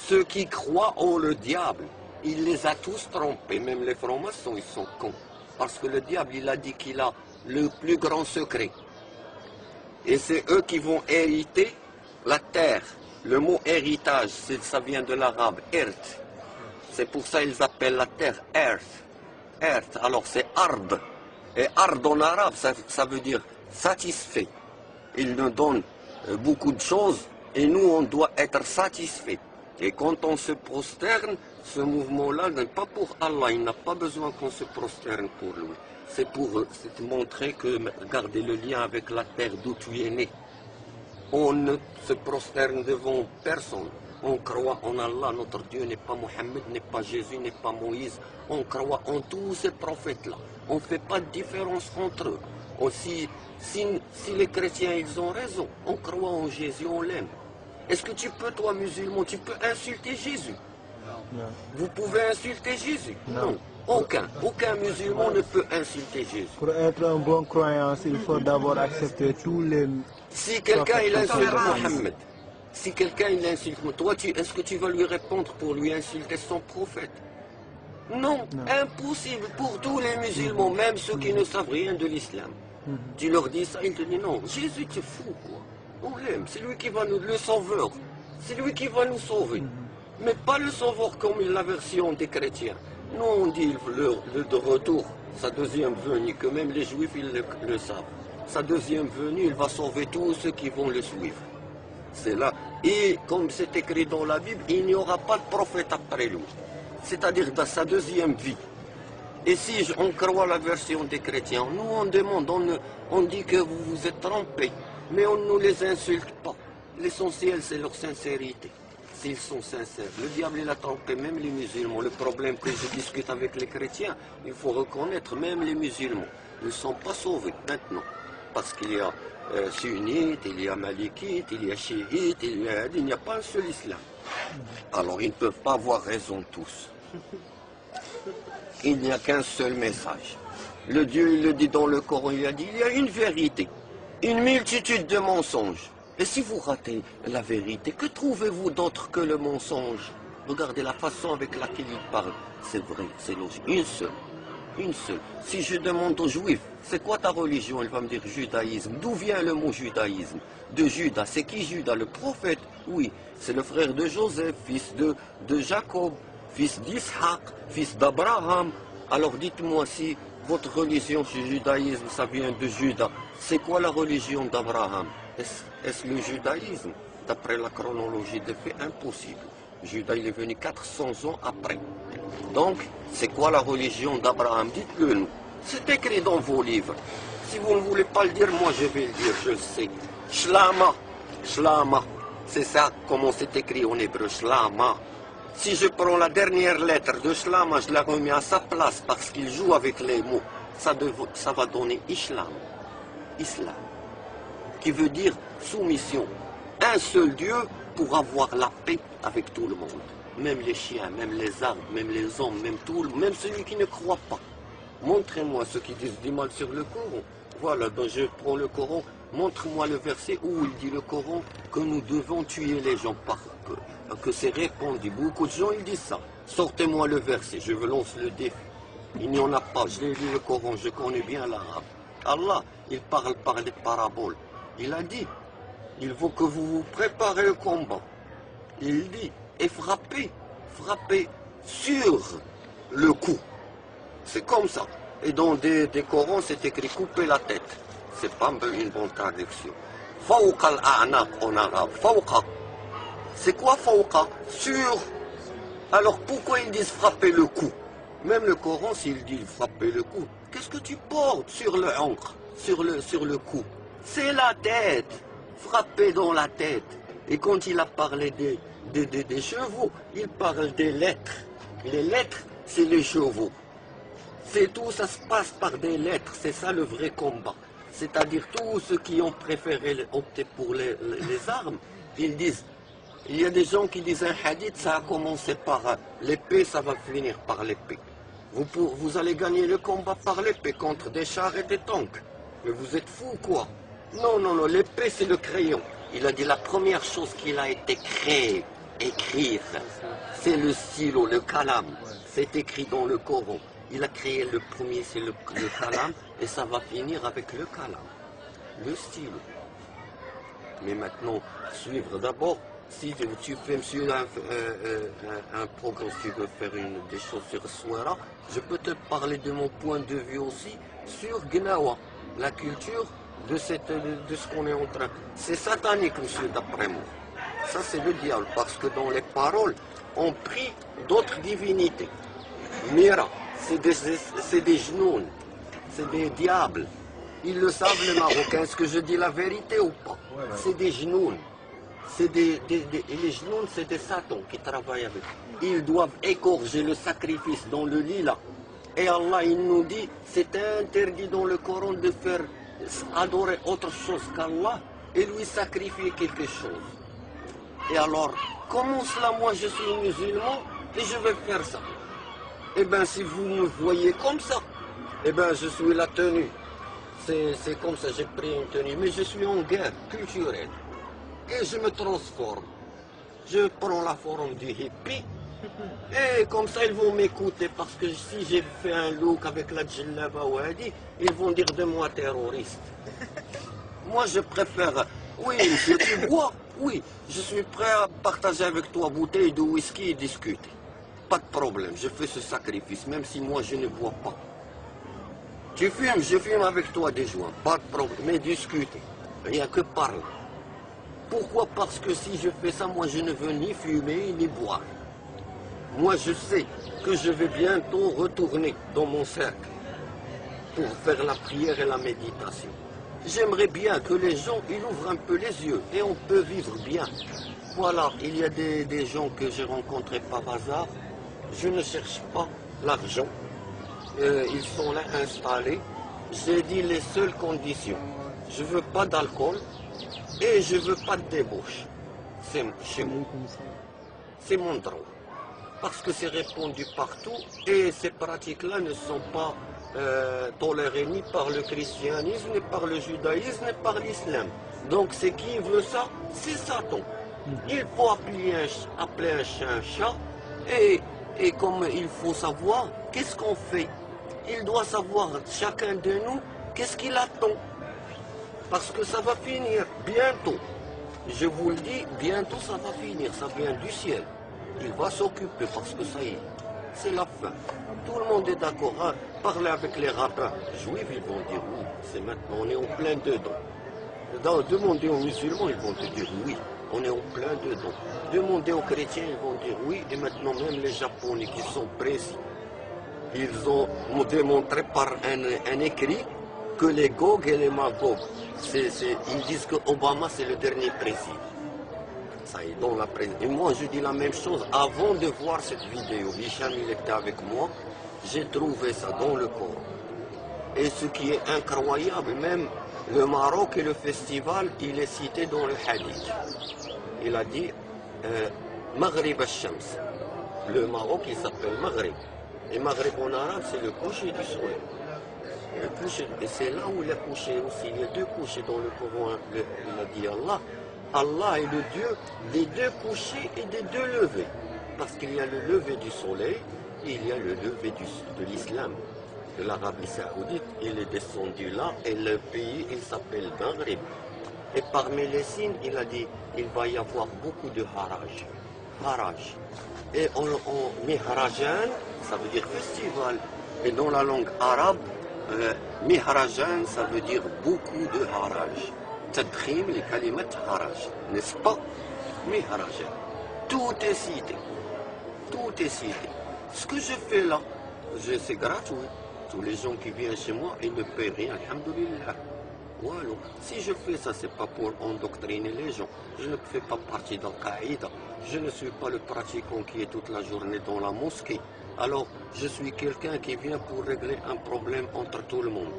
Ceux qui croient en le diable, il les a tous trompés, même les francs-maçons, ils sont cons. Parce que le diable, il a dit qu'il a le plus grand secret. Et c'est eux qui vont hériter la terre. Le mot héritage, ça vient de l'arabe, earth. C'est pour ça qu'ils appellent la terre earth. Earth, alors c'est ard. Et ard en arabe, ça veut dire satisfait. Il nous donne beaucoup de choses et nous, on doit être satisfait. Et quand on se prosterne, ce mouvement-là n'est pas pour Allah, il n'a pas besoin qu'on se prosterne pour lui. C'est pour montrer que, regardez le lien avec la terre d'où tu es né. On ne se prosterne devant personne. On croit en Allah, notre Dieu n'est pas Mohammed, n'est pas Jésus, n'est pas Moïse. On croit en tous ces prophètes-là. On ne fait pas de différence entre eux. Aussi, si les chrétiens, ils ont raison, on croit en Jésus, on l'aime. Est-ce que tu peux, toi musulman, tu peux insulter Jésus? Non. Vous pouvez insulter Jésus? Non. Aucun musulman ne peut insulter Jésus. Pour être un bon croyant, il faut d'abord accepter tous les... Si quelqu'un il insulte Mohammed, si quelqu'un il insulte, toi, est-ce que tu vas lui répondre pour lui insulter son prophète? Non, impossible pour tous les musulmans, même ceux qui ne savent rien de l'islam. Tu leur dis ça, ils te disent non, Jésus tu es fou quoi. On l'aime, c'est lui qui va nous, le sauveur, c'est lui qui va nous sauver. Mais pas le sauveur comme la version des chrétiens. Nous on dit de retour, sa deuxième venue, que même les juifs ils le savent. Sa deuxième venue, il va sauver tous ceux qui vont le suivre. C'est là. Et comme c'est écrit dans la Bible, il n'y aura pas de prophète après lui. C'est-à-dire dans sa deuxième vie. Et si on croit la version des chrétiens, nous on demande, on dit que vous vous êtes trompés, mais on ne nous les insulte pas. L'essentiel c'est leur sincérité, s'ils sont sincères. Le diable il a trompé même les musulmans. Le problème que je discute avec les chrétiens, il faut reconnaître, même les musulmans ne sont pas sauvés maintenant. Parce qu'il y a sunnites, il y a malikites, il y a chiites, il n'y a pas un seul islam. Alors ils ne peuvent pas avoir raison tous. Il n'y a qu'un seul message. Le Dieu, il le dit dans le Coran, il a dit, il y a une vérité, une multitude de mensonges. Et si vous ratez la vérité, que trouvez-vous d'autre que le mensonge? Regardez la façon avec laquelle il parle. C'est vrai, c'est logique. Une seule. Une seule. Si je demande aux juifs, c'est quoi ta religion? Il va me dire judaïsme. D'où vient le mot judaïsme? De Judas. C'est qui Judas? Le prophète? Oui, c'est le frère de Joseph, fils de Jacob, fils d'Ishaq, fils d'Abraham. Alors dites-moi si votre religion, ce judaïsme, ça vient de Judas. C'est quoi la religion d'Abraham? Est-ce le judaïsme? D'après la chronologie des faits, impossible. Judas, il est venu 400 ans après. Donc, c'est quoi la religion d'Abraham? Dites-le nous. C'est écrit dans vos livres. Si vous ne voulez pas le dire, moi je vais le dire, je le sais. Shlama. Shlama. C'est ça, comment c'est écrit en hébreu. Shlama. Si je prends la dernière lettre de Shlama, je la remets à sa place parce qu'il joue avec les mots. Ça va donner Islam. Islam. Qui veut dire soumission. Un seul Dieu pour avoir la paix avec tout le monde. Même les chiens, même les arbres, même les hommes, même celui qui ne croit pas. Montrez-moi ceux qui disent du mal sur le Coran. Voilà, donc je prends le Coran, montre-moi le verset où il dit le Coran que nous devons tuer les gens, que c'est répandu. Beaucoup de gens ils disent ça. Sortez-moi le verset, je vous lance le défi. Il n'y en a pas, je l'ai lu le Coran, je connais bien l'arabe. Allah, il parle par les paraboles. Il a dit, il faut que vous vous préparez au combat. Il dit, et frappez sur le cou. C'est comme ça. Et dans des Corans, c'est écrit couper la tête. C'est pas une bonne traduction. Fawqa al-a'naq en arabe. Fawqa. C'est quoi fawqa? Sur. Alors pourquoi ils disent frapper le cou? Même le Coran, s'il dit frapper le cou, qu'est-ce que tu portes sur le encre, sur le cou? C'est la tête. Frapper dans la tête. Et quand il a parlé des chevaux, il parle des lettres. Les lettres, c'est les chevaux. C'est tout, ça se passe par des lettres. C'est ça le vrai combat. C'est-à-dire tous ceux qui ont préféré opter pour les armes, ils disent, il y a des gens qui disent un hadith, ça a commencé par l'épée, ça va finir par l'épée. Vous allez gagner le combat par l'épée contre des chars et des tanks. Mais vous êtes fous quoi? Non, l'épée c'est le crayon. Il a dit la première chose qu'il a été créée écrire. C'est le stylo, le kalam. C'est écrit dans le Coran. Il a créé le premier, c'est le kalam, et ça va finir avec le kalam, le stylo. Mais maintenant, suivre d'abord, si tu fais sur un programme, si tu veux faire des choses sur Souara, je peux te parler de mon point de vue aussi sur Gnawa, la culture de ce qu'on est en train. C'est satanique, monsieur, d'après moi. Ça, c'est le diable, parce que dans les paroles, on prie d'autres divinités. Mira, c'est des genoux, c'est des diables. Ils le savent, les Marocains. Est-ce que je dis la vérité ou pas? C'est des genoux. Les genoux, c'est des satans qui travaillent avec. Ils doivent égorger le sacrifice dans le lit là. Et Allah, il nous dit, c'est interdit dans le Coran de faire adorer autre chose qu'Allah et lui sacrifier quelque chose. Et alors, comment cela, moi je suis musulman et je vais faire ça? Eh bien, si vous me voyez comme ça, eh bien, je suis la tenue. C'est comme ça, j'ai pris une tenue, mais je suis en guerre culturelle. Et je me transforme. Je prends la forme du hippie. Et comme ça, ils vont m'écouter, parce que si j'ai fait un look avec la djellaba wadi, ils vont dire de moi terroriste. Moi, je préfère... Oui, monsieur, tu bois? Oui, je suis prêt à partager avec toi bouteille de whisky et discuter. Pas de problème, je fais ce sacrifice, même si moi, je ne bois pas. Tu fumes, je fume avec toi des joints, pas de problème, mais discuter, rien que parler. Pourquoi? Parce que si je fais ça, moi, je ne veux ni fumer, ni boire. Moi, je sais que je vais bientôt retourner dans mon cercle pour faire la prière et la méditation. J'aimerais bien que les gens, ils ouvrent un peu les yeux et on peut vivre bien. Voilà, il y a des gens que j'ai rencontrés par hasard. Je ne cherche pas l'argent. Ils sont là installés. J'ai dit les seules conditions. Je ne veux pas d'alcool et je ne veux pas de débauche. C'est chez moi. C'est mon droit. Parce que c'est répandu partout et ces pratiques-là ne sont pas tolérées ni par le christianisme, ni par le judaïsme, ni par l'islam. Donc c'est qui veut ça? C'est Satan. Il faut appeler un chat un chat et comme il faut savoir, qu'est-ce qu'on fait? Il doit savoir chacun de nous qu'est-ce qu'il attend. Parce que ça va finir bientôt. Je vous le dis, bientôt ça va finir, ça vient du ciel. Il va s'occuper parce que ça y est, c'est la fin. Tout le monde est d'accord. Hein? Parler avec les rabbins juifs, ils vont dire oui, c'est maintenant, on est en plein dedans. Demander aux musulmans, ils vont te dire oui, on est en plein dedans. Demander aux chrétiens, ils vont dire oui, et maintenant même les Japonais qui sont précis, ils ont démontré par un écrit que les Gog et les Magog, ils disent que Obama c'est le dernier président. Ça y est, dans la presse. Et moi, je dis la même chose. Avant de voir cette vidéo, Hicham, il était avec moi, j'ai trouvé ça dans le Coran. Et ce qui est incroyable, même le Maroc et le festival, il est cité dans le hadith. Il a dit Maghrib al-Shams. Le Maroc, il s'appelle Maghrib. Et Maghrib en arabe, c'est le coucher du soleil. Le coucher, et c'est là où il a couché aussi. Il y a deux couchers dans le Coran. Il a dit Allah. Allah est le Dieu des deux couchers et des deux levées. Parce qu'il y a le lever du soleil et il y a le lever de l'islam, de l'Arabie Saoudite. Il est descendu là et le pays, il s'appelle Maghrib. Et parmi les signes, il a dit, il va y avoir beaucoup de haraj. Haraj. Et on mihrajan, ça veut dire festival. Et dans la langue arabe, mihrajan, ça veut dire beaucoup de haraj. Tadkhim, les kalimat haraj, n'est-ce pas? Mihraj. Tout est cité. Tout est cité. Ce que je fais là, c'est gratuit. Tous les gens qui viennent chez moi, ils ne paient rien, alhamdoulilah. Voilà. Si je fais ça, c'est pas pour endoctriner les gens. Je ne fais pas partie d'Al-Qaïda. Je ne suis pas le pratiquant qui est toute la journée dans la mosquée. Alors, je suis quelqu'un qui vient pour régler un problème entre tout le monde.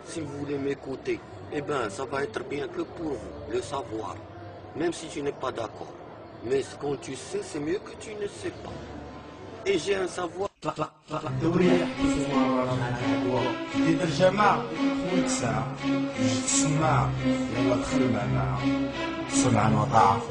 Si vous voulez m'écouter, eh bien, ça va être bien que pour vous, le savoir, même si tu n'es pas d'accord. Mais quand tu sais, c'est mieux que tu ne sais pas. Et j'ai un savoir. سمع يلا دخل معنا سمعا وطاعة